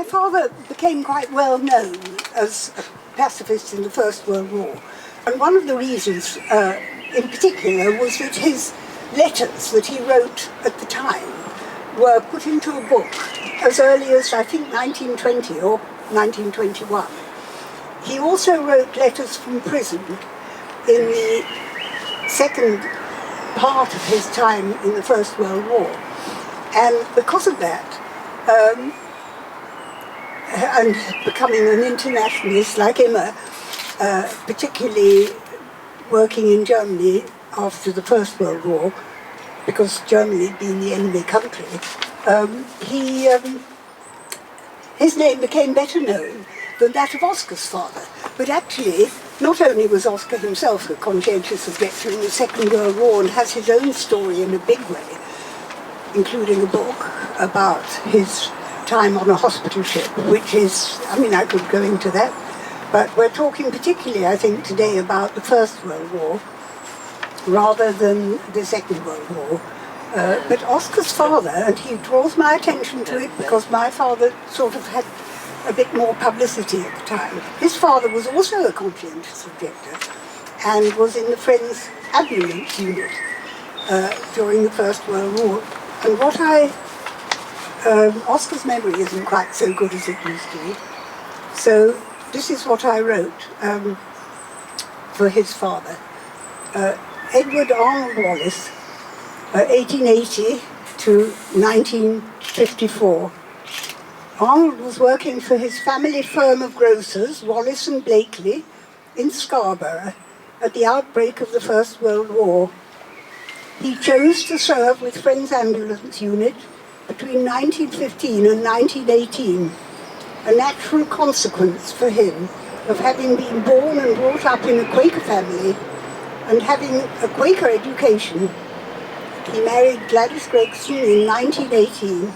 father became quite well known as a pacifist in the First World War. And one of the reasons in particular was that his letters that he wrote at the time were put into a book as early as, I think, 1920 or 1921. He also wrote letters from prison in the second part of his time in the First World War. And because of that, and becoming an internationalist like Emma, particularly working in Germany after the First World War, because Germany had been the enemy country, his name became better known than that of Oscar's father. But actually, not only was Oscar himself a conscientious objector in the Second World War and has his own story in a big way, including a book about his time on a hospital ship, which is, I mean, I could go into that, but we're talking particularly, I think, today about the First World War rather than the Second World War. But Oscar's father, and he draws my attention to it because my father sort of had a bit more publicity at the time. His father was also a conscientious objector and was in the Friends Ambulance Unit during the First World War. And what Oscar's memory isn't quite so good as it used to be. So this is what I wrote for his father. Edward Arnold Wallis, 1880 to 1954. Arnold was working for his family firm of grocers, Wallis and Blakely, in Scarborough, at the outbreak of the First World War. He chose to serve with Friends Ambulance Unit between 1915 and 1918, a natural consequence for him of having been born and brought up in a Quaker family and having a Quaker education. He married Gladys Gregson in 1918,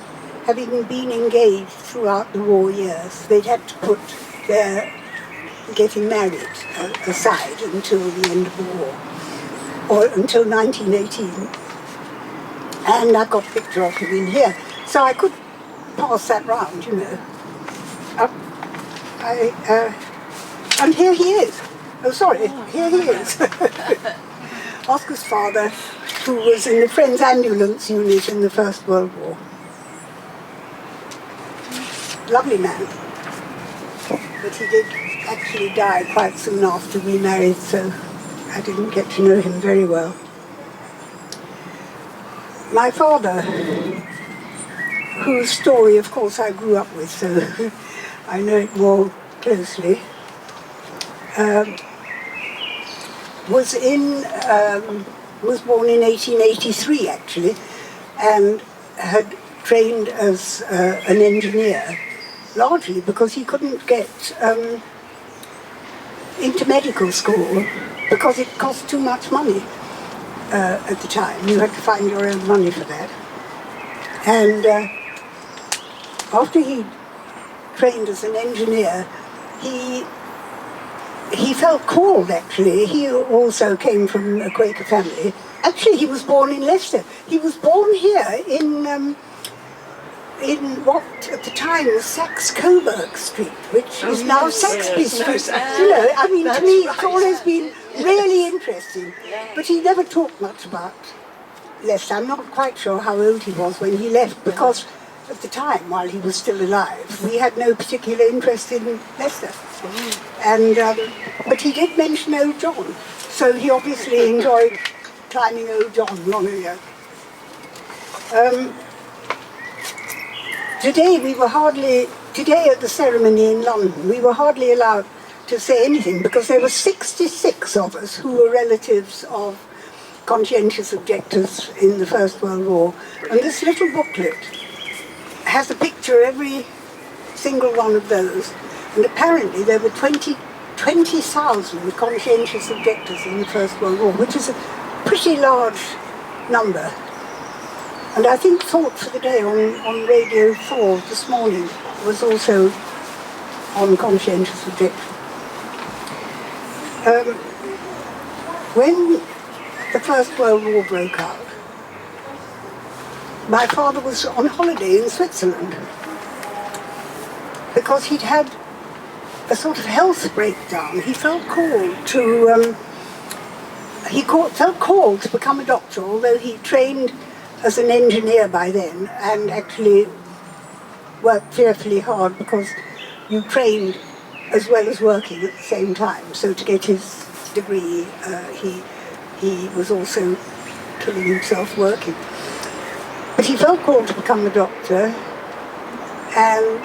having been engaged throughout the war years. They'd had to put their getting married aside until the end of the war, or until 1918. And I've got a picture of him in here. So I could pass that round, you know. And here he is. Oh, sorry, here he is. Oscar's father, who was in the Friends Ambulance Unit in the First World War. Lovely man. But he did actually die quite soon after we married, so I didn't get to know him very well. My father, whose story, of course, I grew up with, so I know it more closely, was born in 1883, actually, and had trained as an engineer, largely because he couldn't get into medical school because it cost too much money at the time. You had to find your own money for that. And after he trained as an engineer, he felt called, actually. He also came from a Quaker family. Actually, he was born in Leicester. He was born here in what at the time was Saxe-Coburg Street, which is now Saxby Street. You know, I mean, to me, it's always been really interesting. But he never talked much about Leicester. I'm not quite sure how old he was when he left, because at the time, while he was still alive, we had no particular interest in Leicester. And but he did mention Old John, so he obviously enjoyed climbing Old John long ago. Today at the ceremony in London, we were hardly allowed to say anything because there were 66 of us who were relatives of conscientious objectors in the First World War. And this little booklet has a picture of every single one of those. And apparently there were 20,000 conscientious objectors in the First World War, which is a pretty large number. And I think Thought for the Day on Radio 4 this morning was also on conscientious objection. When the First World War broke out, my father was on holiday in Switzerland. because he'd had a sort of health breakdown. He felt called to felt called to become a doctor, although he trained as an engineer by then and actually worked fearfully hard because you trained as well as working at the same time. So to get his degree, he was also killing himself working. But he felt called to become a doctor and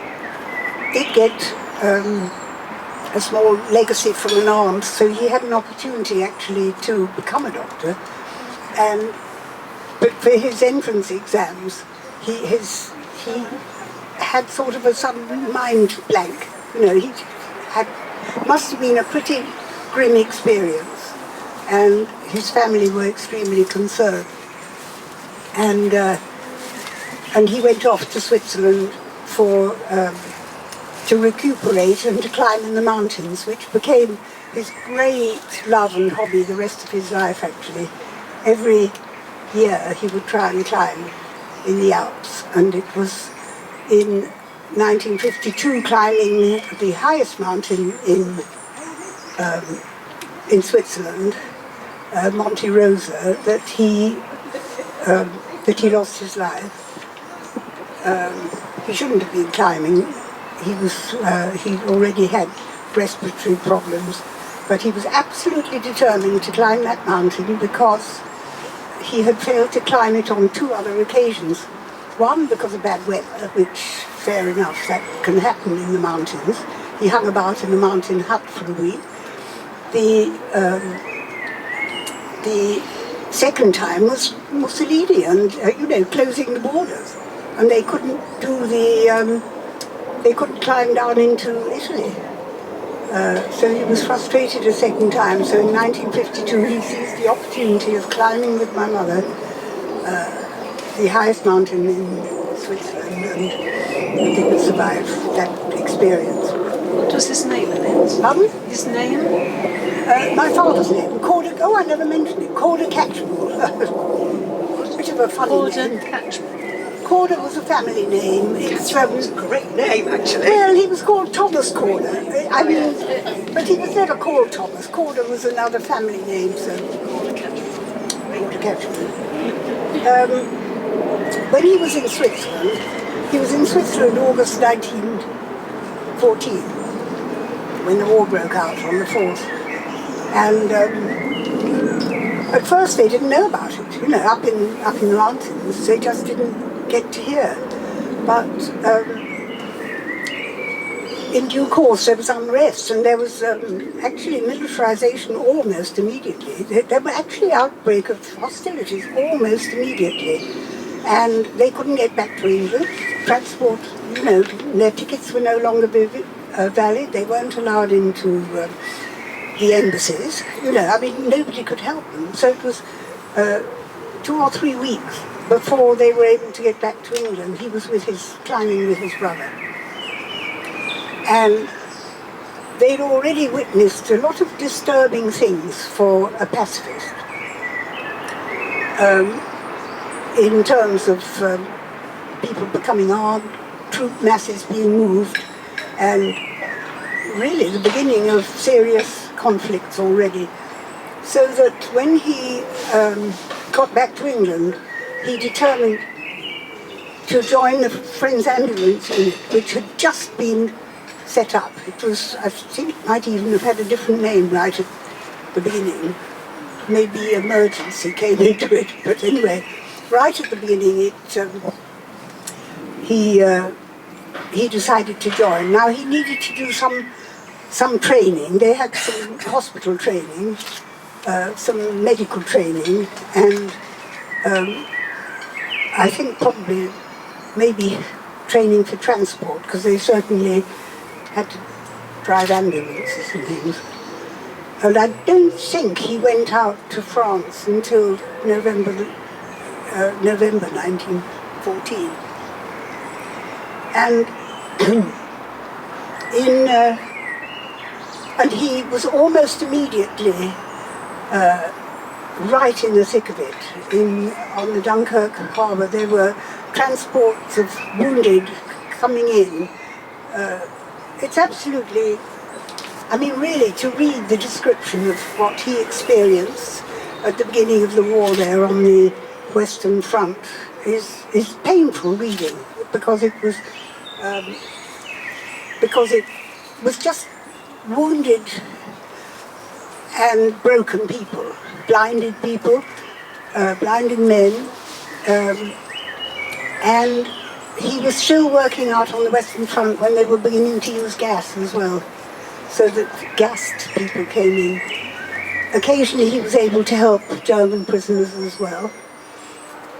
did get a small legacy from an aunt, so he had an opportunity actually to become a doctor. But for his entrance exams, he had sort of a sudden mind blank. He must have been a pretty grim experience, and his family were extremely concerned. And he went off to Switzerland to recuperate and to climb in the mountains, which became his great love and hobby the rest of his life, actually. Every year he would try and climb in the Alps, and it was in 1952 climbing the highest mountain in Switzerland, Monte Rosa, that he lost his life. He shouldn't have been climbing. He already had respiratory problems, but he was absolutely determined to climb that mountain because he had failed to climb it on 2 other occasions. One, because of bad weather, which, fair enough, that can happen in the mountains. He hung about in a mountain hut for a week. The second time was Mussolini and, closing the borders. And they couldn't they couldn't climb down into Italy. So he was frustrated a second time. So in 1952 he seized the opportunity of climbing with my mother the highest mountain in Switzerland, and he didn't survive that experience. What was his name, Annette? Pardon? His name? My father's name, I never mentioned it, Catchpool. Bit of a funny name. Catchpool. Corder was a family name. It's a great name, actually. Well, he was called Thomas Corder. But he was never called Thomas. Corder was another family name, so Corder Catchpool. When he was in Switzerland August 1914, when the war broke out on the 4th. And at first they didn't know about it, up in the mountains. They just didn't get to hear. But in due course there was unrest, and there was actually militarization almost immediately. There were actually outbreak of hostilities almost immediately, and they couldn't get back to England. Transport, their tickets were no longer valid. They weren't allowed into the embassies. Nobody could help them. So it was 2 or 3 weeks before they were able to get back to England. He was climbing with his brother. And they'd already witnessed a lot of disturbing things for a pacifist. In terms of people becoming armed, troop masses being moved, and really the beginning of serious conflicts already. So that when he got back to England, he determined to join the Friends Ambulance Unit, which had just been set up. It was, I think it might even have had a different name right at the beginning. Maybe emergency came into it, but anyway, right at the beginning he decided to join. Now he needed to do some training. They had some hospital training, some medical training, and I think probably maybe training for transport, because they certainly had to drive ambulances and things. And I don't think he went out to France until November 1914. And and he was almost immediately right in the thick of it. On the Dunkirk harbour there were transports of wounded coming in it's absolutely, I mean, really, to read the description of what he experienced at the beginning of the war there on the Western Front is painful reading, because it was just wounded and broken people, blinded men, and he was still working out on the Western Front when they were beginning to use gas as well, so that gassed people came in. Occasionally he was able to help German prisoners as well.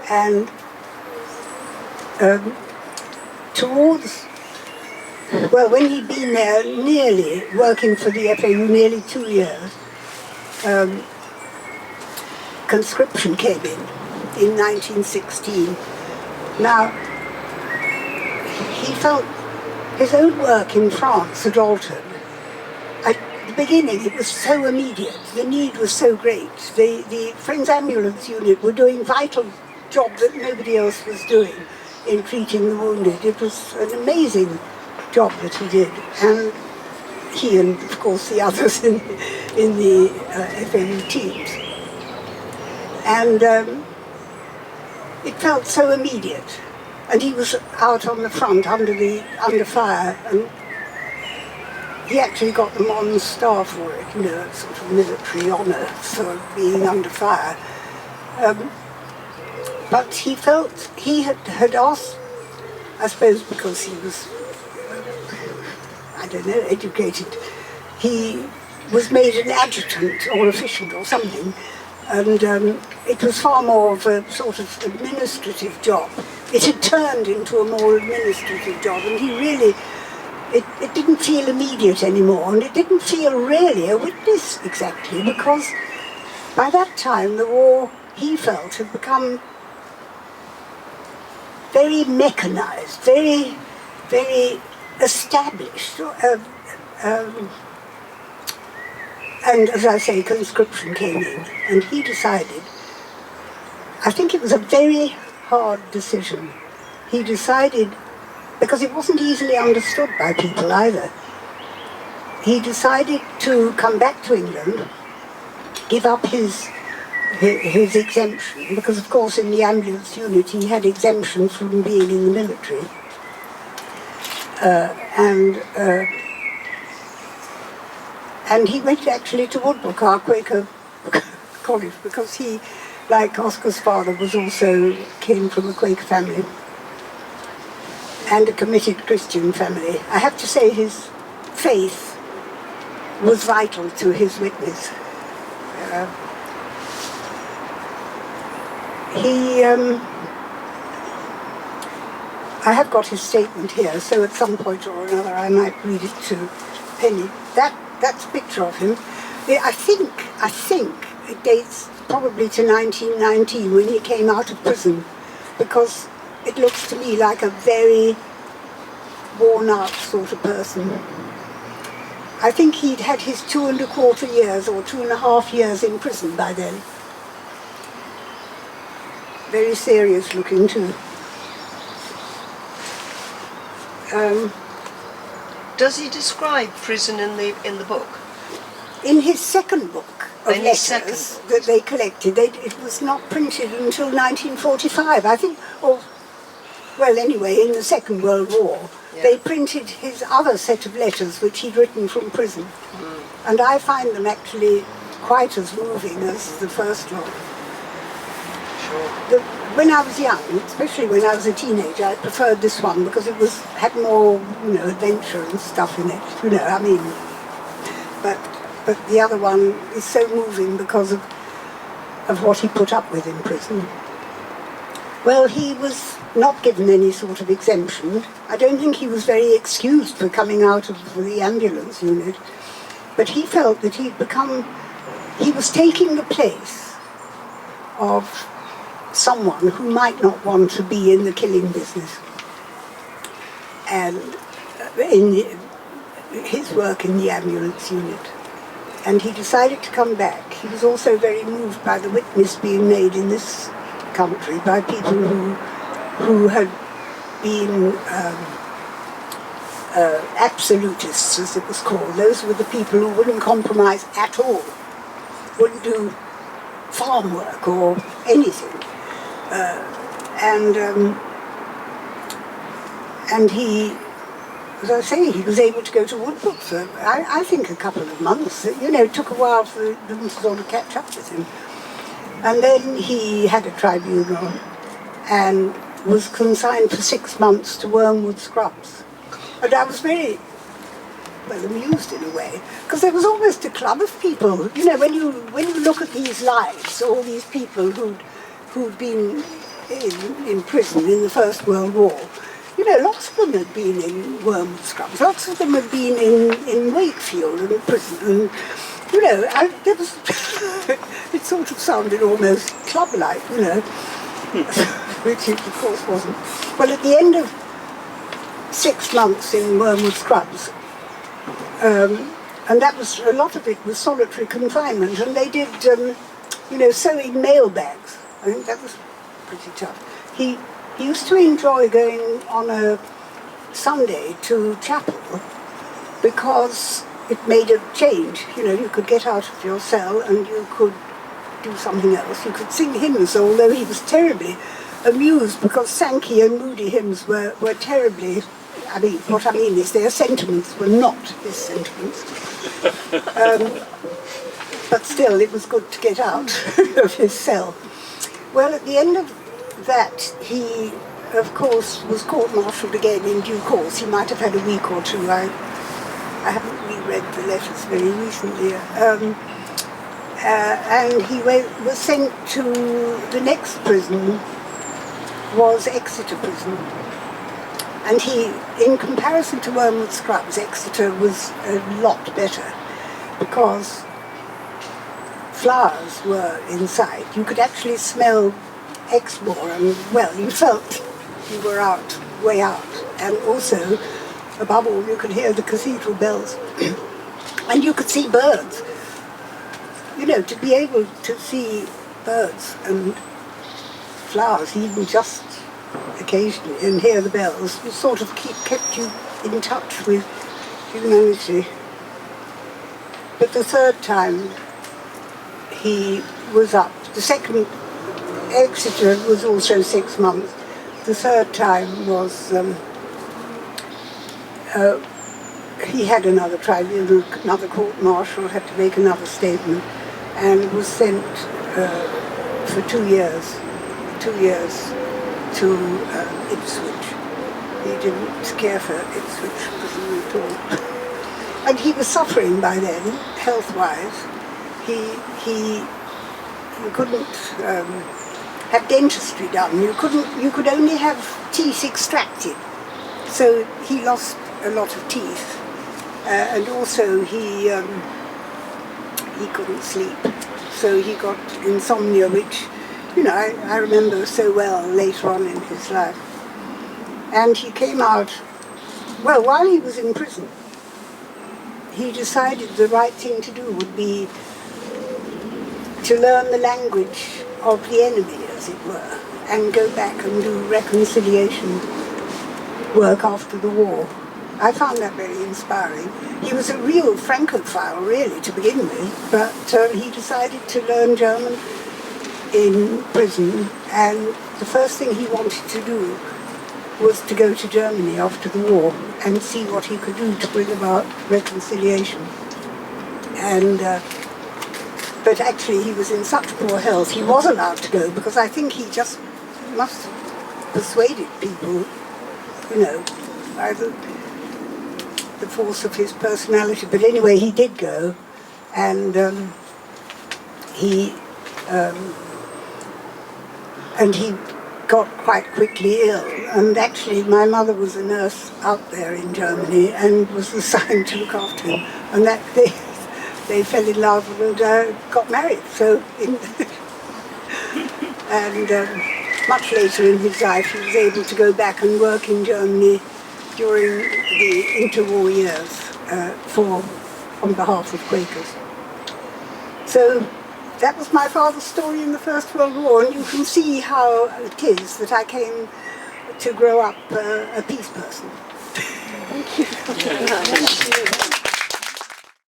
And when he'd been there nearly, working for the FAU nearly 2 years, conscription came in 1916. Now, he felt his own work in France had altered. At the beginning, it was so immediate. The need was so great. The Friends Ambulance Unit were doing vital job that nobody else was doing in treating the wounded. It was an amazing job that he did, and he and, of course, the others in the FAU teams. And it felt so immediate. And he was out on the front under fire, and he actually got the Mons Star for it, you know, a sort of military honour for being under fire. But he felt he had asked, I suppose because he was, I don't know, educated, he was made an adjutant or official or something, and it was far more of a sort of administrative job. It had turned into a more administrative job, and he really, it didn't feel immediate anymore, and it didn't feel really a witness exactly, because by that time the war, he felt, had become very mechanized, very, very established. And as I say, conscription came in, and he decided, I think it was a very hard decision. He decided, because it wasn't easily understood by people either, he decided to come back to England, give up his exemption, because of course in the ambulance unit he had exemption from being in the military. And he went actually to Woodbrook, our Quaker college, because he, like Oscar's father, came from a Quaker family and a committed Christian family. I have to say his faith was vital to his witness. I have got his statement here, so at some point or another I might read it to Penny. That's a picture of him. I think it dates probably to 1919 when he came out of prison, because it looks to me like a very worn out sort of person. I think he'd had his 2¼ years or 2½ years in prison by then. Very serious looking too. Does he describe prison in the book? In his second book of letters that they collected, it was not printed until 1945, I think, or, well, anyway, in the Second World War. Yeah. They printed his other set of letters which he'd written from prison. And I find them actually quite as moving as the first one. Sure. When I was young, especially when I was a teenager, I preferred this one because it had more, adventure and stuff in it. But the other one is so moving because of what he put up with in prison. Well, he was not given any sort of exemption. I don't think he was very excused for coming out of the ambulance unit, but he felt that he was taking the place of someone who might not want to be in the killing business. And in his work in the ambulance unit. And he decided to come back. He was also very moved by the witness being made in this country by people who had been absolutists, as it was called. Those were the people who wouldn't compromise at all, wouldn't do farm work or anything. And he, as I say, he was able to go to Woodbrook for, I think, a couple of months. You know, it took a while for them to sort of catch up with him. And then he had a tribunal and was consigned for 6 months to Wormwood Scrubs. And I was very, well, amused in a way, because there was almost a club of people. You know, when you look at these lives, all these people who'd been in prison in the First World War, you know, lots of them had been in Wormwood Scrubs, lots of them had been in Wakefield and prison, and, you know, there was, it sort of sounded almost club-like, you know, which it of course wasn't. Well, at the end of 6 months in Wormwood Scrubs, and that was, a lot of it was solitary confinement, and they did, you know, sewing mailbags. I think that was pretty tough. He used to enjoy going on a Sunday to chapel because it made a change. You know, you could get out of your cell and you could do something else. You could sing hymns, although he was terribly amused because Sankey and Moody hymns were terribly, I mean, what I mean is their sentiments were not his sentiments. But still, it was good to get out of his cell. Well, at the end of that, he, of course, was court-martialed again in due course. He might have had a week or two. I haven't reread the letters very recently. And he was sent to the next prison, was Exeter Prison. And he, in comparison to Wormwood Scrubs, Exeter was a lot better because flowers were inside. You could actually smell Exmoor, and, well, you felt you were out, way out. And also, above all, you could hear the cathedral bells. And you could see birds. You know, to be able to see birds and flowers, even just occasionally, and hear the bells, sort of kept you in touch with humanity. But the third time he was up, the second Exeter was also 6 months. The third time was, he had another tribunal, another court-martial, had to make another statement, and was sent for 2 years to Ipswich. He didn't care for Ipswich prison at all. And he was suffering by then, health-wise. He couldn't have dentistry done. You could only have teeth extracted. So he lost a lot of teeth. And also he couldn't sleep. So he got insomnia, which, you know, I remember so well later on in his life. And he came out, well, while he was in prison, he decided the right thing to do would be to learn the language of the enemy, as it were, and go back and do reconciliation work after the war. I found that very inspiring. He was a real Francophile, really, to begin with, but he decided to learn German in prison, and the first thing he wanted to do was to go to Germany after the war and see what he could do to bring about reconciliation. And but actually he was in such poor health, he was allowed to go, because I think he just must have persuaded people, you know, by the force of his personality. But anyway, he did go, and he got quite quickly ill. And actually my mother was a nurse out there in Germany and was assigned to look after him. And that they fell in love and got married. So, and much later in his life he was able to go back and work in Germany during the interwar years on behalf of Quakers. So that was my father's story in the First World War, and you can see how it is that I came to grow up a peace person. Thank you. Yeah.